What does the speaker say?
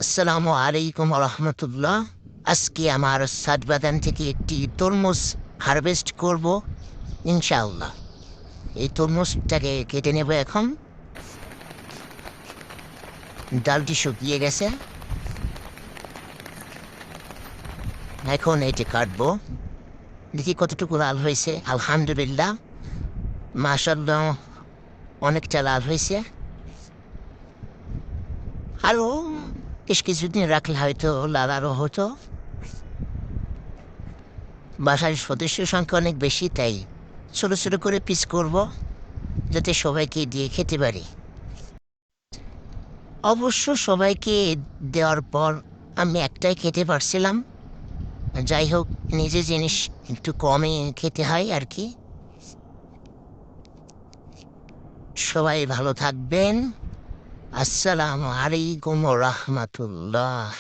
আসসালামু আলাইকুম রহমতুল্লাহ। আজকে আমার সাত বাগান থেকে একটি তরমুজ হারভেস্ট করব ইনশাআল্লাহ। এই তরমুজটাকে কেটে নেব এখন। ডালটি শুকিয়ে গেছে, এখন এটি কাটবো। দেখি কতটুকু লাল হয়েছে। আলহামদুলিল্লাহ, মাশাআল্লাহ, অনেকটা লাল হয়েছে। আরও বেশ কিছুদিন রাখলে হয়তো লাল আরও হতো। বাসার সদস্য সংখ্যা অনেক বেশি, তাই ছোটো ছোটো করে পিস করব যাতে সবাইকে দিয়ে খেতে পারি। অবশ্য সবাইকে দেওয়ার পর আমি একটাই খেতে পারছিলাম। যাই হোক, নিজে জিনিস একটু কমই খেতে হয় আর কি। সবাই ভালো থাকবেন। আসসালামু আলাইকুম রহমতুল্লাহ।